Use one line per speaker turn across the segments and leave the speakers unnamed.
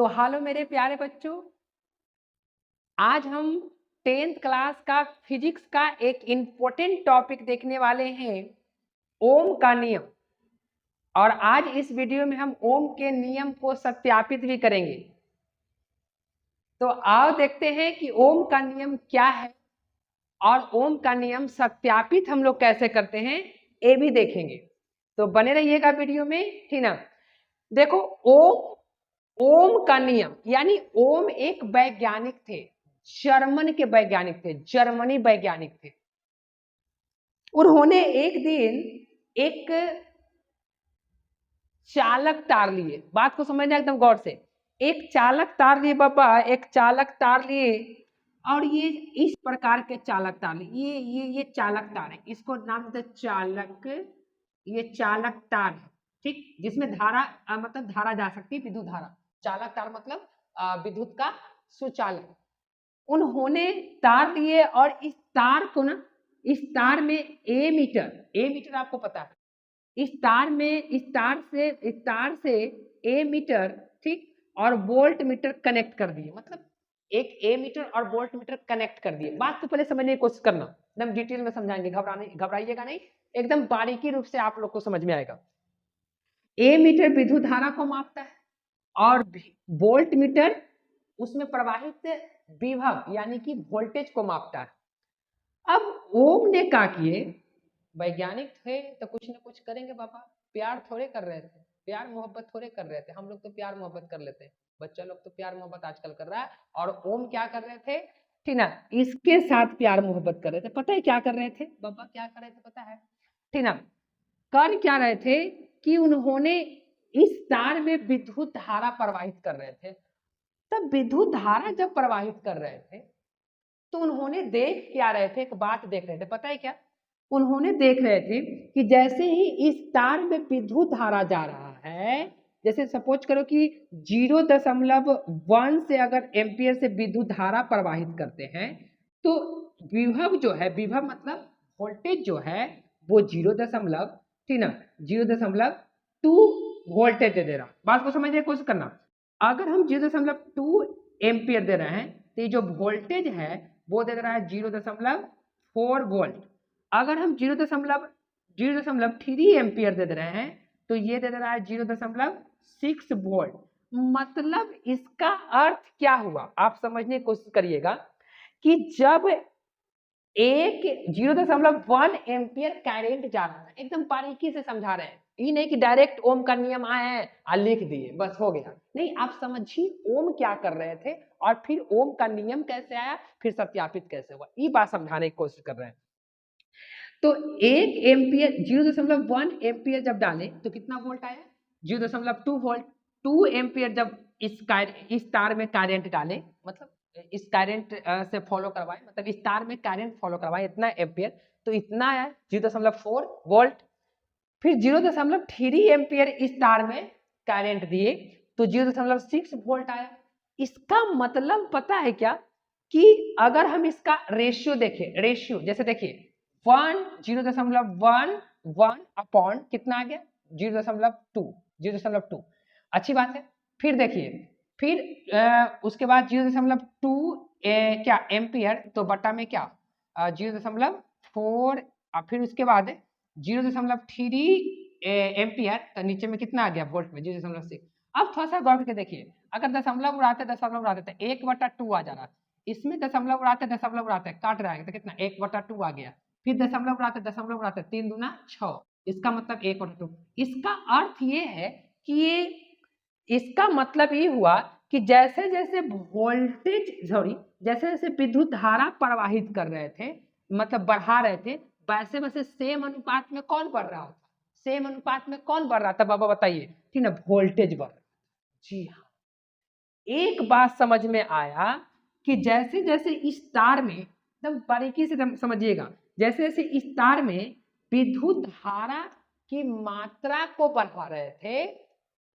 तो हेलो मेरे प्यारे बच्चों, आज हम 10th क्लास का फिजिक्स का एक इम्पोर्टेंट टॉपिक देखने वाले हैं, ओम का नियम। और आज इस वीडियो में हम ओम के नियम को सत्यापित भी करेंगे। तो आओ देखते हैं कि ओम का नियम क्या है और ओम का नियम सत्यापित हम लोग कैसे करते हैं, ये भी देखेंगे। तो बने रहिएगा वीडियो में, ठीक ना। देखो, ओम का नियम यानी ओम एक वैज्ञानिक थे, जर्मन के वैज्ञानिक थे, जर्मनी वैज्ञानिक थे। उन्होंने एक दिन एक चालक तार लिए, बात को समझना एकदम गौर से। एक चालक तार लिए बाबा, एक चालक तार लिए, और ये इस प्रकार के चालक तार लिए। ये चालक तार है, इसको नाम देते चालक। ये चालक तार है, ठीक, जिसमें धारा मतलब धारा जा सकती है, विद्युत धारा। चालक तार मतलब विद्युत का सुचालक। उन्होंने तार लिए और इस तार को ना, इस तार में ए मीटर आपको पता है, इस तार से ए मीटर, ठीक, और वोल्ट मीटर कनेक्ट कर दिए। मतलब एक ए मीटर और वोल्ट मीटर कनेक्ट कर दिए। बात को पहले समझने की कोशिश करना, एकदम डिटेल में समझाएंगे, घबराइएगा नहीं, एकदम बारीकी रूप से आप लोग को समझ में आएगा। ए मीटर विद्युत धारा को मापता है और वोल्ट मीटर उसमें प्रवाहित विभव यानी कि वोल्टेज को मापता है। अब ओम ने क्या किए, वैज्ञानिक थे तो कुछ ना कुछ करेंगे बाबा, प्यार थोड़े कर रहे थे, प्यार मोहब्बत थोड़े कर रहे थे। हम लोग तो प्यार मोहब्बत कर लेते हैं, बच्चा लोग तो प्यार मोहब्बत आजकल कर रहा है। और ओम क्या कर रहे थे, ठीक ना, इसके साथ प्यार मोहब्बत कर रहे थे। पता है क्या कर रहे थे बाबा, क्या कर रहे थे पता है, ठीक ना। कर क्या रहे थे कि उन्होंने इस तार में विद्युत धारा प्रवाहित कर रहे थे। तब विद्युत धारा जब प्रवाहित कर रहे थे तो उन्होंने देख क्या रहे थे, एक बात देख रहे थे, पता है क्या, उन्होंने देख रहे थे कि जैसे ही इस तार में विद्युत धारा जा रहा है, जैसे सपोज करो कि 0.1 से अगर एम्पियर से विद्युत धारा प्रवाहित करते हैं, तो विभव जो है, विभव मतलब वोल्टेज जो है, वो 0, ठीक ना, 0.2 वोल्टेज दे रहा। बात को समझने की कोशिश करना। अगर हम 0.2 एम्पियर दे रहे हैं तो ये जो वोल्टेज है वो दे रहा है 0.4 वोल्ट। अगर हम 0.3 एम्पियर दे रहे हैं तो ये दे रहा है 0.6 वोल्ट। मतलब इसका अर्थ क्या हुआ, आप समझने की कोशिश करिएगा कि जब एक 0.1 एम्पियर करंट जा रहा है, एकदम बारीकी से समझा रहे हैं, ये नहीं कि डायरेक्ट ओम का नियम आया है और लिख दिए बस हो गया, नहीं, आप समझिए ओम क्या कर रहे थे और फिर ओम का नियम कैसे आया, फिर सत्यापित कैसे हुआ, ये बात समझाने की कोशिश कर रहे हैं। तो 0.1 एम्पियर जब डाले तो कितना वोल्ट आया, 0.2 वोल्ट। 2 एम्पियर जब इस तार में करंट डाले, मतलब इस करंट से फॉलो करवाए, मतलब इस तार में करंट फॉलो करवाए, इतना एम्पियर, तो इतना आया 0.4 वोल्ट। फिर 0.3 एम्पियर इस तार में करंट दिए तो 0.6 वोल्ट आया। इसका मतलब पता है क्या, कि अगर हम इसका रेशियो देखें, रेशियो जैसे देखिए 0.1 अपॉन कितना आ गया 0.2। अच्छी बात है। फिर देखिए, फिर उसके बाद 0.2 क्या एम्पियर, तो बटा में क्या 0.4, फिर उसके बाद 0.3 एम्पियर, तो नीचे में कितना आ गया वोल्ट में 0.6। अब थोड़ा सा गौर करके देखिए, अगर दशमलव उड़ाते तो 1/2 आ जा रहा, इसमें दशमलव उड़ाते काट रहा है तो कितना 1/2 आ गया। फिर दशमलव उड़ाते 3 दूना 6, इसका मतलब 1/2। इसका अर्थ ये है कि ये, इसका मतलब ये हुआ कि जैसे जैसे जैसे जैसे विद्युत धारा प्रवाहित कर रहे थे, मतलब बढ़ा रहे थे, वैसे वैसे सेम अनुपात में कौन बढ़ रहा था, सेम अनुपात में कौन बढ़ रहा था बाबा बताइए, ठीक ना, वोल्टेज बढ़ रहा। जी हाँ, एक बात समझ में आया कि जैसे जैसे इस तार में, एकदम बारीकी से समझिएगा, जैसे जैसे इस तार में विद्युत धारा की मात्रा को बढ़ा रहे थे,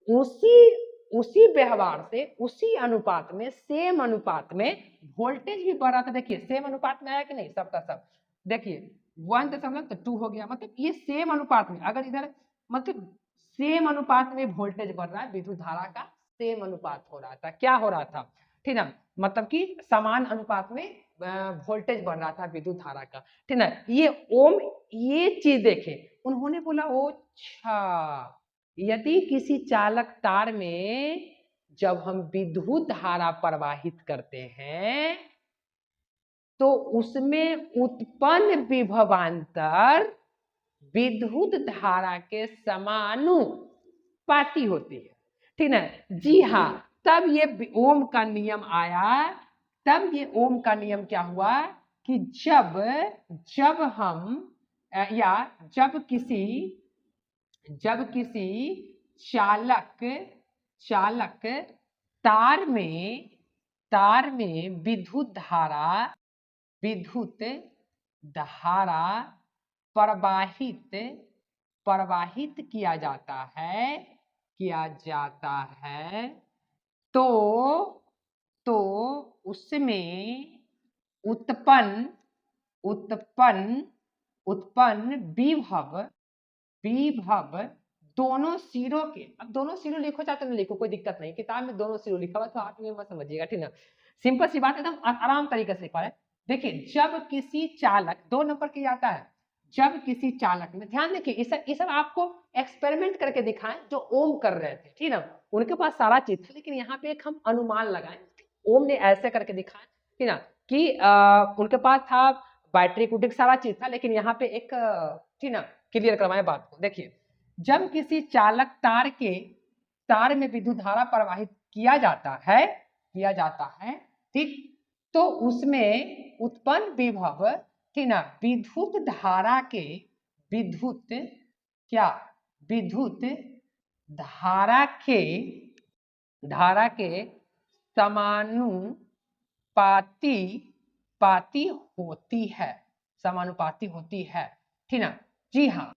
उसी व्यवहार से, उसी अनुपात में, सेम अनुपात में वोल्टेज भी बढ़ रहा था। देखिए सेम अनुपात में आया कि नहीं, सबका सब देखिए 1.2 हो गया, मतलब ये सेम अनुपात में, अगर इधर मतलब सेम अनुपात में वोल्टेज बढ़ रहा है विद्युत धारा का, सेम अनुपात हो रहा था। क्या हो रहा था, ठीक ना, मतलब कि समान अनुपात में वोल्टेज बढ़ रहा था विद्युत धारा का, ठीक ना। ये ओम, ये चीज देखे, उन्होंने बोला ओ अच्छा, यदि किसी चालक तार में जब हम विद्युत धारा प्रवाहित करते हैं तो उसमें उत्पन्न विभवांतर विद्युत धारा के समानुपाती होती है, ठीक ना। जी हाँ, तब ये ओम का नियम आया, तब ये ओम का नियम क्या हुआ कि जब हम या जब किसी चालक चालक तार में विद्युत धारा प्रवाहित किया जाता है तो उसमें उत्पन्न विभव दोनों सिरों के, अब दोनों सिरों लिखो चाहते ना लिखो, कोई दिक्कत नहीं, किताब में दोनों सिरों लिखा हुआ तो आप में मत समझिएगा, ठीक ना। सिंपल सी बात, एकदम आराम तरीके से लिखा है। देखिए, जब किसी चालक, 2 नंबर की आता है, जब किसी चालक में, ध्यान देखिए, ये सब आपको एक्सपेरिमेंट करके दिखाएं जो ओम कर रहे थे, ठीक ना। उनके पास सारा चीज था, लेकिन यहाँ पे एक हम अनुमान लगाएं, ओम ने ऐसे करके दिखाया, ठीक ना, कि उनके पास था बैटरी कुटिक सारा चीज था, लेकिन यहाँ पे एक, ठीक ना, क्लियर करवाए बात को। देखिए, जब किसी चालक तार में विद्युत धारा प्रवाहित किया जाता है, ठीक, तो उसमें उत्पन्न विभव, ठीक ना, विद्युत धारा के समानुपाती होती है, ठीक ना। जी हाँ,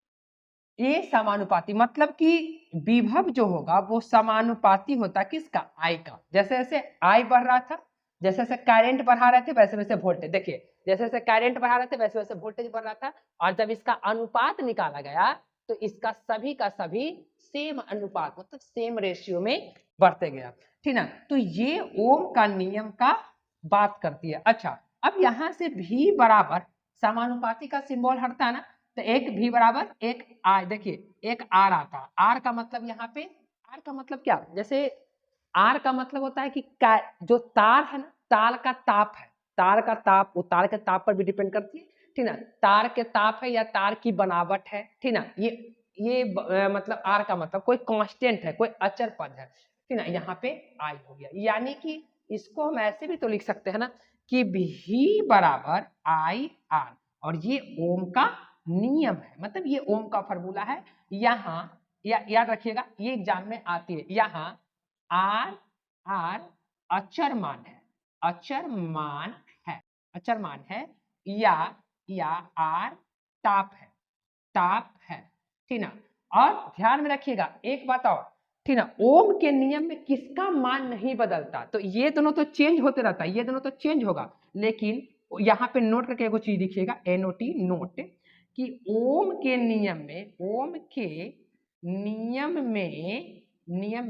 ये समानुपाती मतलब कि विभव जो होगा वो समानुपाती होता है किसका, आई का। जैसे जैसे आई बढ़ रहा था, जैसे जैसे करंट बढ़ा रहे थे, वैसे वैसे वोल्टेज, देखिए जैसे जैसे करंट बढ़ा रहे थे वैसे वैसे वोल्टेज बढ़ रहा था, और जब इसका अनुपात निकाला गया तो इसका सभी का सभी सेम अनुपात, मतलब सेम रेशियो में बढ़ते गया, ठीक ना। तो ये ओम का नियम का बात करती है। अच्छा, अब यहाँ से भी बराबर समानुपाती का सिंबल हटता है ना, तो एक भी बराबर एक आर, देखिए एक आर आता है। आर का मतलब यहाँ पे, आर का मतलब क्या, जैसे आर का मतलब होता है कि जो तार है ना, तार का ताप है, तार का ताप वो तार के ताप पर भी डिपेंड करती है, ठीक ना। तार के ताप है या तार की बनावट है, ठीक ना। ये मतलब आर का मतलब कोई कांस्टेंट है, कोई अचर पद है, ठीक ना। यहाँ पे आई हो गया, यानी कि इसको हम ऐसे भी तो लिख सकते हैं ना कि भी बराबर आई आर, और ये ओम का नियम है, मतलब ये ओम का फॉर्मूला है। यहाँ याद रखिएगा, ये एग्जाम में आती है। यहाँ आर अचर मान है, या आर ताप है, ठीक ना। और ध्यान में रखिएगा एक बात और, ठीक ना, ओम के नियम में किसका मान नहीं बदलता, तो ये दोनों तो चेंज होते रहता है, ये दोनों तो चेंज होगा, लेकिन यहाँ पे नोट करके एगो चीज लिखिएगा, NOT नोट, कि ओम के नियम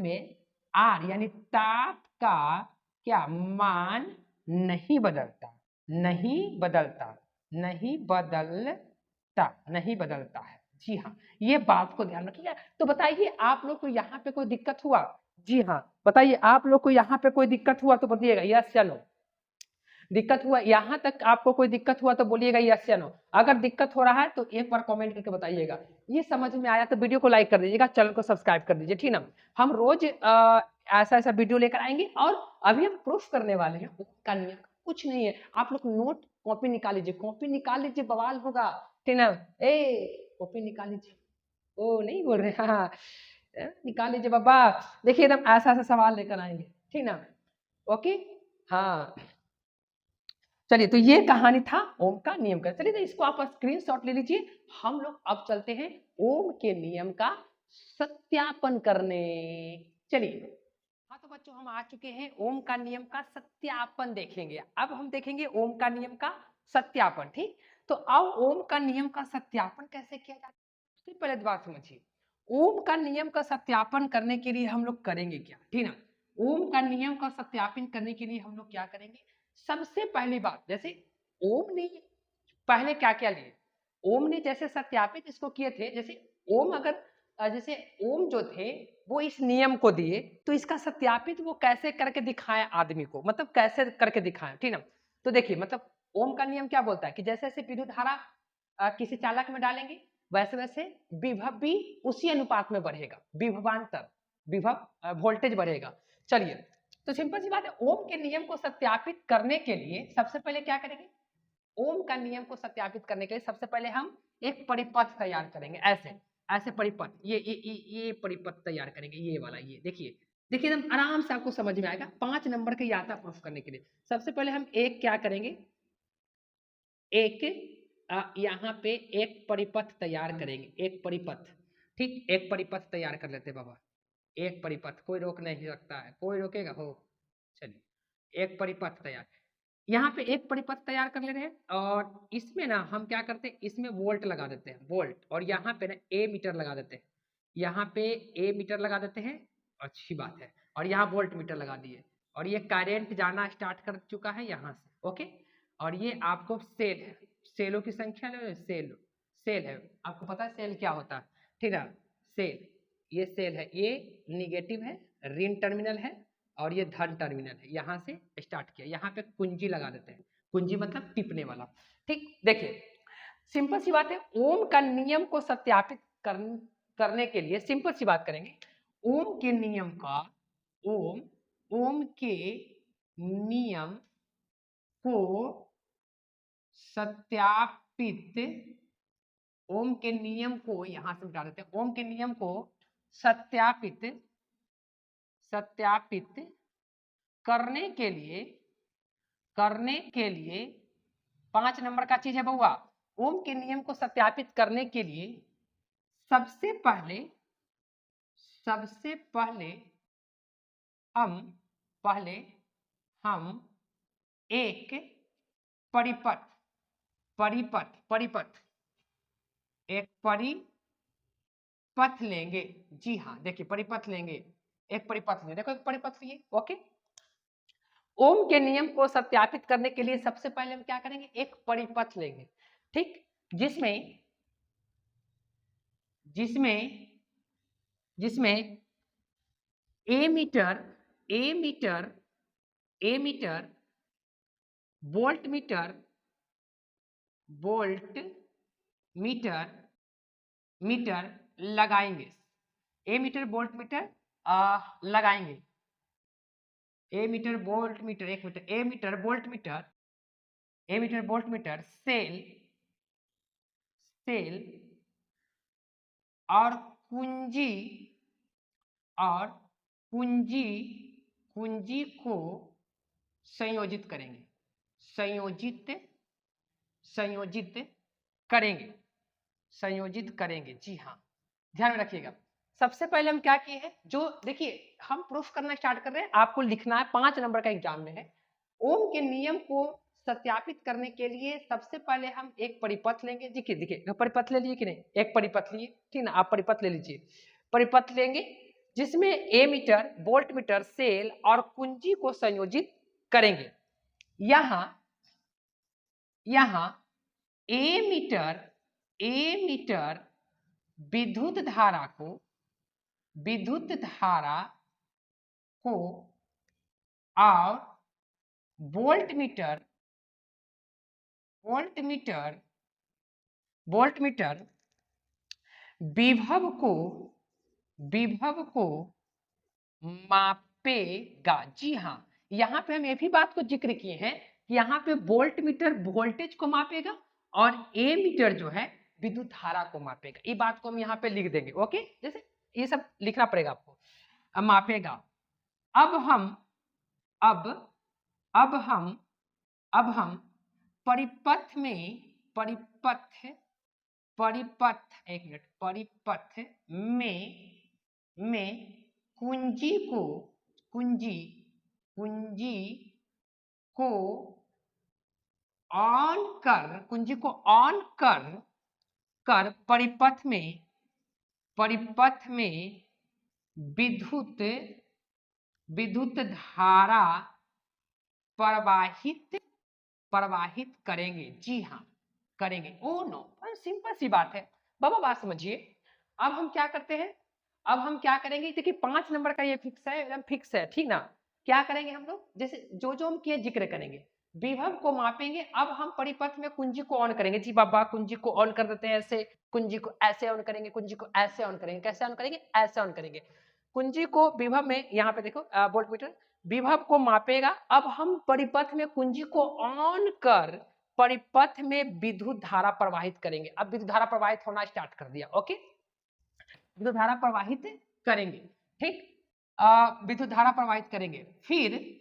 में आर यानी ताप का क्या मान नहीं बदलता, नहीं बदलता है। जी हाँ, ये बात को ध्यान रखिएगा। तो बताइए आप लोग को यहाँ पे कोई दिक्कत हुआ? जी हाँ, बताइए आप लोग को यहाँ पे कोई दिक्कत हुआ तो बताइएगा यस या नो। दिक्कत हुआ यहाँ तक, आपको कोई दिक्कत हुआ तो बोलिएगा यस या नो। अगर दिक्कत हो रहा है तो एक बार कमेंट करके बताइएगा। ये समझ में आया तो वीडियो को लाइक कर दीजिएगा, चैनल को सब्सक्राइब कर दीजिए, ठीक ना। हम रोज ऐसा ऐसा वीडियो लेकर आएंगे, और अभी हम प्रूफ करने वाले हैं का नियम, कुछ नहीं है। आप लोग नोट कॉपी निकाल लीजिए, बवाल होगा, ठीक ना। कॉपी निकाल लीजिए, ओ नहीं बोल रहे, हाँ निकाल लीजिए बाबा। देखिए एकदम ऐसा ऐसा सवाल लेकर आएंगे, ठीक ना। ओके, हाँ चलिए, तो ये कहानी था ओम का नियम का। चलिए, तो इसको आप स्क्रीनशॉट ले लीजिए। हम लोग अब चलते हैं ओम के नियम का सत्यापन करने। चलिए, हाँ तो बच्चों हम आ चुके हैं, ओम का नियम का सत्यापन देखेंगे। अब हम देखेंगे ओम का नियम का सत्यापन, ठीक। तो अब ओम का नियम का सत्यापन कैसे किया जाता है, उससे पहले बात समझिए। ओम का नियम का सत्यापन करने के लिए हम लोग करेंगे क्या, ठीक ना। ओम का नियम का सत्यापन करने के लिए हम लोग क्या करेंगे? सबसे पहली बात, जैसे ओम ने पहले क्या क्या लिए, ओम ने जैसे सत्यापित इसको किए थे, जैसे ओम अगर जैसे ओम जो थे वो इस नियम को दिए, तो इसका सत्यापित वो कैसे करके दिखाएं आदमी को, मतलब कैसे करके दिखाएं, ठीक ना। तो देखिए मतलब ओम का नियम क्या बोलता है कि जैसे जैसे विद्युत धारा किसी चालक में डालेंगे वैसे वैसे विभव भी उसी अनुपात में बढ़ेगा, विभवांतर, विभव वोल्टेज बढ़ेगा। चलिए, तो सिंपल सी बात है, ओम के नियम को सत्यापित करने के लिए सबसे पहले क्या करेंगे? ओम का नियम को सत्यापित करने के लिए सबसे पहले हम एक परिपथ तैयार करेंगे, ऐसे ऐसे परिपथ, ये परिपथ तैयार करेंगे, ये वाला, ये देखिए देखिए एकदम आराम से आपको समझ में आएगा। 5 नंबर के यात्रा प्रूफ करने के लिए सबसे पहले हम एक क्या करेंगे, एक यहाँ पे एक परिपथ तैयार करेंगे, एक परिपथ, ठीक, एक परिपथ तैयार कर लेते बाबा, एक परिपथ, कोई रोक नहीं सकता है, कोई रोकेगा हो? चलिए, एक परिपथ तैयार, यहाँ पे एक परिपथ तैयार कर ले रहे हैं, और इसमें ना हम क्या करते हैं, इसमें वोल्ट लगा देते हैं, वोल्ट, और यहाँ पे ना ए मीटर लगा देते हैं, यहाँ पे ए मीटर लगा देते हैं, अच्छी बात है, और यहाँ वोल्ट मीटर लगा दिए, और ये करंट जाना स्टार्ट कर चुका है यहाँ से, ओके। और ये आपको सेल है, सेलों की संख्या ले, सेल है, आपको पता है सेल क्या होता है, ठीक है, सेल, ये सेल है, ये निगेटिव है, ऋण टर्मिनल है, और ये धन टर्मिनल है, यहाँ से स्टार्ट किया, यहाँ पे कुंजी लगा देते हैं, कुंजी मतलब टिपने वाला, ठीक। देखिए सिंपल सी बात है, ओम का नियम को सत्यापित करने के लिए सिंपल सी बात करेंगे, ओम के नियम का, ओम के नियम को सत्यापित, ओम के नियम को यहां से उठा देते हैं, ओम के नियम को सत्यापित करने के लिए 5 नंबर का चीज है बउआ, ओम के नियम को सत्यापित करने के लिए सबसे पहले हम एक परिपथ एक परिपथ लेंगे, जी हाँ, देखिए परिपथ लेंगे, एक परिपथ लेंगे, देखो एक परिपथ लिए, ओके। ओम के नियम को सत्यापित करने के लिए सबसे पहले हम क्या करेंगे, एक परिपथ लेंगे, ठीक, जिसमें ए मीटर वोल्ट मीटर लगाएंगे, ए मीटर वोल्ट मीटर लगाएंगे, ए मीटर वोल्ट मीटर, एक मीटर, ए मीटर वोल्ट मीटर सेल और कुंजी को संयोजित करेंगे, संयोजित करेंगे, जी हाँ, ध्यान में रखिएगा। सबसे पहले हम क्या किए हैं, जो देखिए हम प्रूफ करना स्टार्ट कर रहे हैं, आपको लिखना है, 5 नंबर का एग्जाम में है, ओम के नियम को सत्यापित करने के लिए सबसे पहले हम एक परिपथ लेंगे, देखिए परिपथ ले लिए कि नहीं, एक परिपथ लिए, ठीक ना, आप परिपथ ले लीजिए, परिपथ लेंगे जिसमें ए मीटर वोल्ट मीटर सेल और कुंजी को संयोजित करेंगे। यहाँ ए मीटर विद्युत धारा को और वोल्ट मीटर विभव को मापेगा, जी हाँ, यहाँ पे हम ये भी बात को जिक्र किए हैं कि यहाँ पे वोल्ट मीटर वोल्टेज को मापेगा और ए मीटर जो है विद्युत धारा को मापेगा, ये बात को हम यहाँ पे लिख देंगे, ओके, जैसे ये सब लिखना पड़ेगा आपको, मापेगा। अब हम परिपथ में कुंजी को ऑन कर परिपथ में विद्युत विद्युत धारा प्रवाहित प्रवाहित करेंगे। जी हाँ, करेंगे। ओ नो, सिंपल सी बात है बाबा, बात समझिए। अब हम क्या करते हैं, अब हम क्या करेंगे, देखिए 5 नंबर का ये फिक्स है, एकदम फिक्स है, ठीक ना। क्या करेंगे हम लोग, जैसे जो जो हम किए जिक्र करेंगे, विभव को मापेंगे। अब हम परिपथ में कुंजी को ऑन करेंगे। जी बाबा, कुंजी को ऑन कर देते हैं ऐसे, कुंजी को ऐसे ऑन करेंगे, कुंजी को ऐसे ऑन करेंगे। कैसे ऑन करेंगे, ऐसे ऑन करेंगे। कुंजी को विभव में, यहाँ पे देखो वोल्ट मीटर विभव को मापेगा। अब हम परिपथ में कुंजी को ऑन कर परिपथ में विद्युत धारा प्रवाहित करेंगे। अब विद्युत धारा प्रवाहित होना स्टार्ट कर दिया। ओके, विद्युत धारा प्रवाहित करेंगे, ठीक। विद्युत धारा प्रवाहित करेंगे। फिर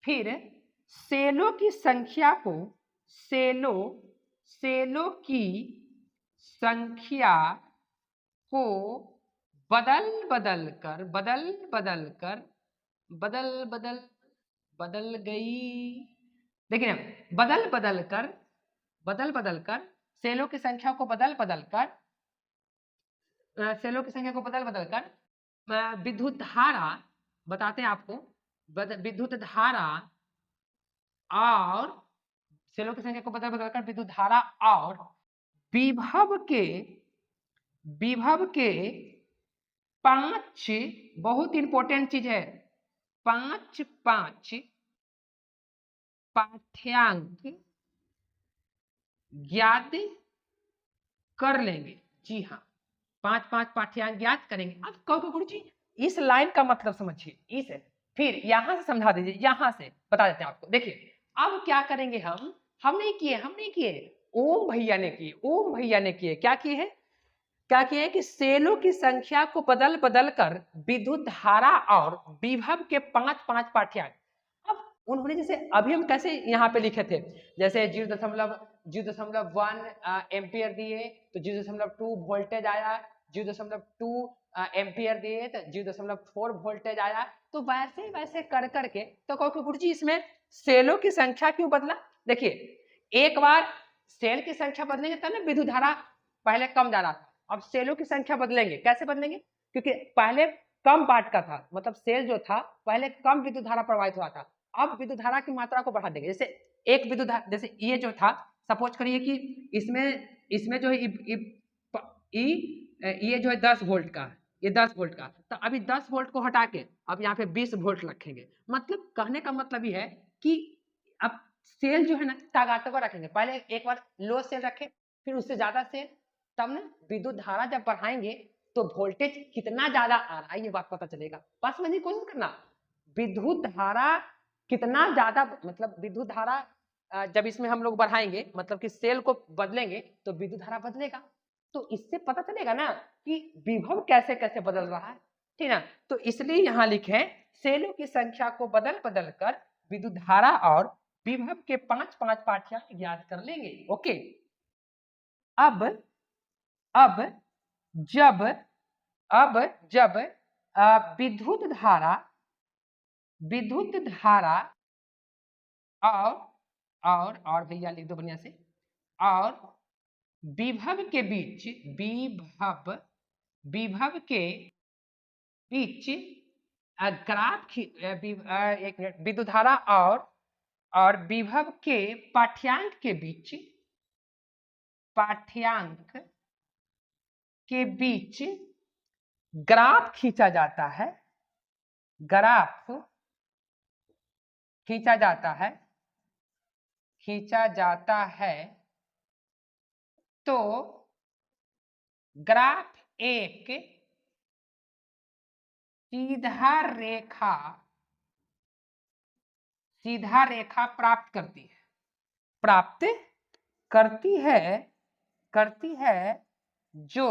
फिर सेलों की संख्या को, सेलों की संख्या को बदल बदल गई। देखिए बदल कर सेलों की संख्या को बदल कर सेलों की संख्या को बदल कर विद्युत धारा, बताते हैं आपको, विद्युत धारा और सेलों की संख्या को बदल कर विद्युत धारा और विभव के 5, बहुत इंपॉर्टेंट चीज है, 5 पाठ्यांक ज्ञात कर लेंगे। जी हाँ, 5 पाठ्यांक ज्ञात करेंगे। अब कहो गुरु जी इस लाइन का मतलब समझिए, इस फिर यहां से समझा दीजिए, यहां से बता देते हैं आपको। देखिए अब क्या करेंगे हम नहीं किए, ओम भैया ने किए। क्या किए हैं, कि सेलों की संख्या को बदल कर विद्युत धारा और विभव के 5 पाठ्यांक। अब उन्होंने जैसे अभी हम कैसे यहाँ पे लिखे थे, जैसे 0.1 एम्पियर दिए तो 0.2 वोल्टेज आया, 0.2 एम्पियर दिए तो 0.4 वोल्टेज आया। तो वैसे कर करके तो कहो गुरु जी इसमें सेलों की संख्या क्यों बदला। देखिए एक बार सेल की संख्या बदलेंगे तब ना विद्युत धारा पहले कम जा रहा था, अब सेलों की संख्या बदलेंगे। कैसे बदलेंगे, क्योंकि पहले कम वाट का था, मतलब सेल जो था पहले कम विद्युत धारा प्रवाहित हुआ था, अब विद्युत धारा की मात्रा को बढ़ा देंगे। जैसे एक विद्युत धारा, जैसे ये जो था, सपोज करिए कि इसमें जो है ये जो है 10 वोल्ट का, ये 10 वोल्ट का, तो अभी 10 वोल्ट को हटा के अब यहाँ पे 20 वोल्ट रखेंगे। मतलब कहने का मतलब ये है कि अब सेल जो है ना ताकतवर रखेंगे। पहले एक बार लो सेल रखे, फिर उससे ज्यादा सेल, तब ना विद्युत धारा जब बढ़ाएंगे तो वोल्टेज कितना ज्यादा आ रहा है ये बात पता चलेगा। बस मैंने कोशिश करना, विद्युत धारा कितना ज्यादा, मतलब विद्युत धारा जब इसमें हम लोग बढ़ाएंगे, मतलब कि सेल को बदलेंगे तो विद्युत धारा बदलेगा। तो इससे पता चलेगा ना कि विभव कैसे कैसे बदल रहा है, ठीक ना। तो इसलिए यहाँ लिखे सेलों की संख्या को बदल कर विद्युत धारा और विभव के 5 पाठ्यांक ज्ञात कर लेंगे। ओके, अब जब विद्युत धारा और भैया लिख दो बढ़िया से, और विभव के बीच ग्राफ एक मिनट, विद्युत धारा और विभव के पाठ्यांक के बीच ग्राफ खींचा जाता है, तो ग्राफ एक सीधा रेखा प्राप्त करती है जो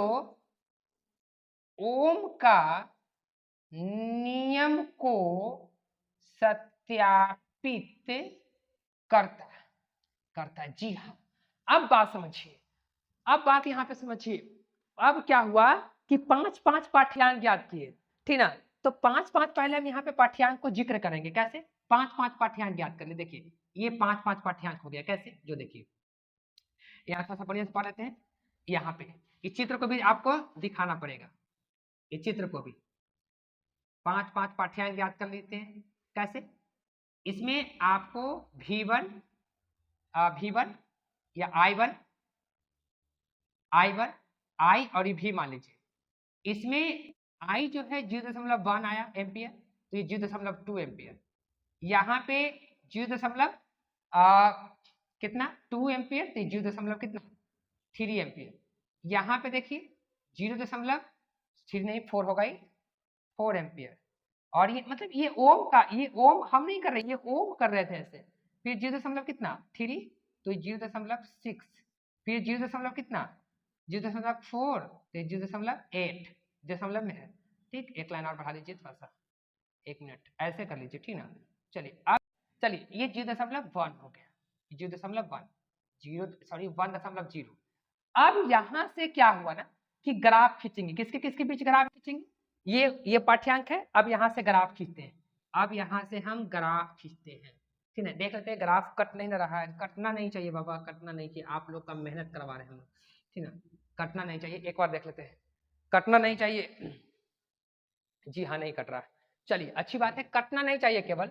ओम का नियम को सत्यापित करता है। जी हाँ, अब बात समझिए, अब बात यहाँ पे समझिए। अब क्या हुआ कि 5 पाठ्यांक ज्ञात किए, ठीक ना। तो 5 पहले हम यहाँ पे पाठ्यांक को जिक्र करेंगे। कैसे, 5 पाठ्यांक ज्ञात कर ले। देखिए ये 5 पाठ्यांक हो गया। कैसे, जो देखिए यहाँ थोड़ा सा बढ़िया से पढ़ लेते हैं। यहाँ पे इस चित्र को भी आपको दिखाना पड़ेगा, इस चित्र को भी। 5 पाठ्यांक याद कर लेते हैं। कैसे? इसमें आपको V1 या I1 I और V मान लीजिए। इसमें I जो है 0.1 आया एम्पियर, तो ये 0.2 एम्पियर। यहाँ पे 0. कितना 2 एम्पियर, तो 0. कितना 3 एम्पियर। यहाँ पे देखिए 0.3 नहीं 4 होगा, 4 एम्पियर। और ये मतलब ये ओम का, ये ओम हम नहीं कर रहे, ये ओम कर रहे थे ऐसे। फिर 0. कितना 3, तो 0.6, फिर 0. कितना 0.4, तो 0.8 दशमलव में है। ठीक, एक लाइन और बढ़ा दीजिए थोड़ा सा, 1 मिनट ऐसे कर लीजिए, ठीक ना। चलिए अब चलिए ये 0.1 हो गया, 1.0। अब यहाँ से क्या हुआ ना कि ग्राफ खींचेंगे, किसके किसके बीच ग्राफ खींचेंगे, ये पाठ्यांक है। अब यहाँ से ग्राफ खींचते हैं, अब यहाँ से हम ग्राफ खींचते हैं, ठीक है। देख लेते हैं ग्राफ कट नहीं ना रहा है, कटना नहीं चाहिए बाबा, कटना नहीं चाहिए, आप लोग का मेहनत करवा रहे हैं हम, ठीक है, कटना नहीं चाहिए। एक बार देख लेते हैं, कटना नहीं चाहिए, जी हाँ नहीं कट रहा है, चलिए अच्छी बात है, कटना नहीं चाहिए केवल।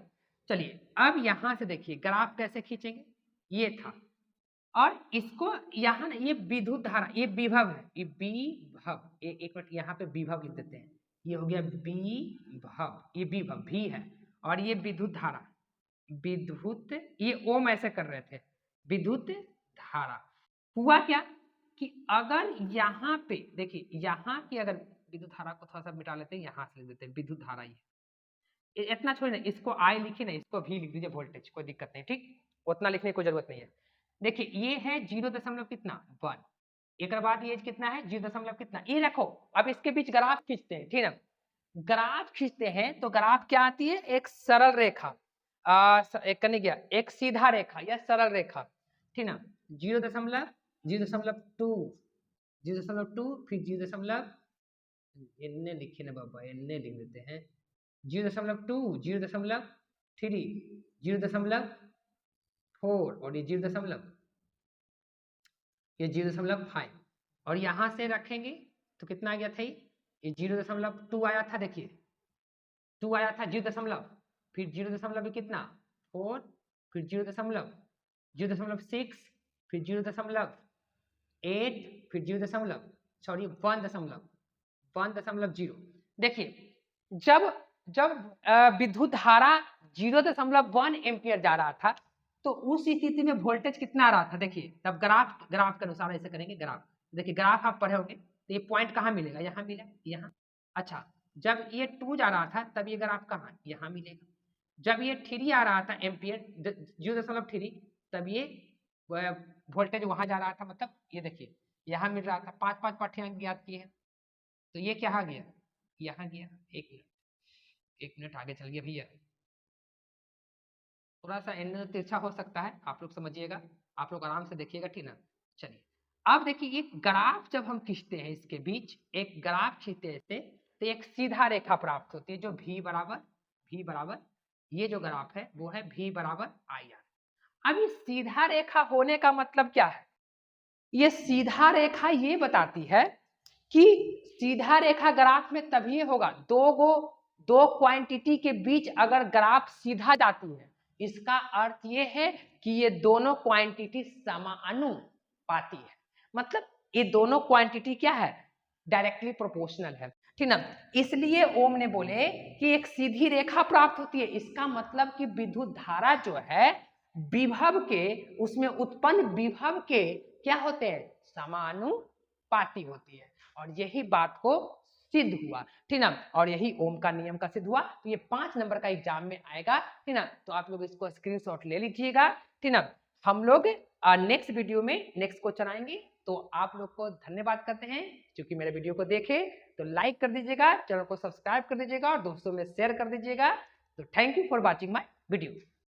चलिए अब यहाँ से देखिए ग्राफ कैसे खींचेंगे, ये था, और इसको यहाँ ना ये विद्युत धारा, ये विभव है, ये विभव, ये एक मिनट यहाँ पे विभव लिख देते हैं, ये हो गया विभव, ये विभव भी है, और ये विद्युत धारा, विद्युत, ये ओम ऐसे कर रहे थे, विद्युत धारा। हुआ क्या कि अगर यहाँ पे देखिए, यहाँ की अगर विद्युत धारा को थोड़ा सा मिटा लेते हैं, यहाँ से लिख देते हैं विद्युत धारा, ये इतना छोड़ ना, इसको आई लिखिए ना, इसको भी लिख दीजिए वोल्टेज, कोई दिक्कत नहीं, ठीक, उतना लिखने की कोई जरूरत नहीं है। देखिए ये है 0. कितना 1, एक बाद ये कितना है 0. कितना, ये रखो। अब इसके बीच ग्राफ खींचते हैं, ठीक है, ग्राफ खींचते हैं तो ग्राफ क्या आती है, एक सरल रेखा, एक करने गया, एक सीधा रेखा या सरल रेखा, ठीक ना, 0.2 फिर 0. इन्ने लिखे ना बाबा, इन्ने लिख देते हैं, 0.2, 0.3, 0.4 और ये 0.5, और यहाँ से रखेंगे तो कितना आ गया था, ये 0.2 आया था, देखिए 2 आया था 0. फिर 0. कितना 4, फिर 0.6, फिर 0.8, फिर 1.0। देखिए जब जब विद्युत धारा 0.1 एम्पियर जा रहा था, तो उस स्थिति में वोल्टेज कितना आ रहा था, देखिए तब ग्राफ के अनुसार ऐसे करेंगे। ग्राफ देखिए, ग्राफ आप पढ़े होंगे, तो ये पॉइंट कहाँ मिलेगा, यहाँ मिला, यहाँ। अच्छा, जब ये 2 जा रहा था तब ये ग्राफ कहाँ, यहाँ मिलेगा। जब ये 3 आ रहा था एम्पियर, 0.3, तब ये वोल्टेज वहां जा रहा था, मतलब ये देखिए यहाँ मिल रहा था। 5 पाठ्यांक याद किए हैं, तो ये क्या गया, यहाँ गया। एक मिनट आगे चल गया भैया, थोड़ा सा एंगल तिरछा हो सकता है, आप लोग समझिएगा, आप लोग आराम से देखिएगा, ठीक ना। चलिए अब देखिए, ये ग्राफ जब हम खींचते हैं, इसके बीच एक ग्राफ खींचते हैं ऐसे, तो एक सीधा रेखा प्राप्त होती है, जो V बराबर ये जो ग्राफ है वो है V बराबर IR। अब ये सीधा रेखा होने का मतलब क्या है, ये सीधा रेखा ये बताती है कि सीधा रेखा ग्राफ में तभी होगा, दो क्वांटिटी के बीच अगर ग्राफ सीधा जाती है, इसका अर्थ ये है कि ये दोनों क्वांटिटी समानुपाती है। मतलब ये दोनों क्वांटिटी क्या है, डायरेक्टली प्रोपोर्शनल है, ठीक ना। इसलिए ओम ने बोले कि एक सीधी रेखा प्राप्त होती है, इसका मतलब कि विद्युत धारा जो है विभव के, उसमें उत्पन्न विभव के क्या होते हैं, समानुपाती होती है, और यही बात को सिद्ध हुआ, ठीक ना। और यही ओम का नियम का सिद्ध हुआ। तो ये 5 नंबर का एग्जाम में आएगा, ठीक ना। तो आप लोग इसको स्क्रीनशॉट ले लीजिएगा, ठीक ना। हम लोग नेक्स्ट वीडियो में नेक्स्ट क्वेश्चन आएंगे। तो आप लोग को धन्यवाद करते हैं, क्योंकि मेरे वीडियो को देखे, तो लाइक कर दीजिएगा, चैनल को सब्सक्राइब कर दीजिएगा और दोस्तों में शेयर कर दीजिएगा। तो thank you for watching my video.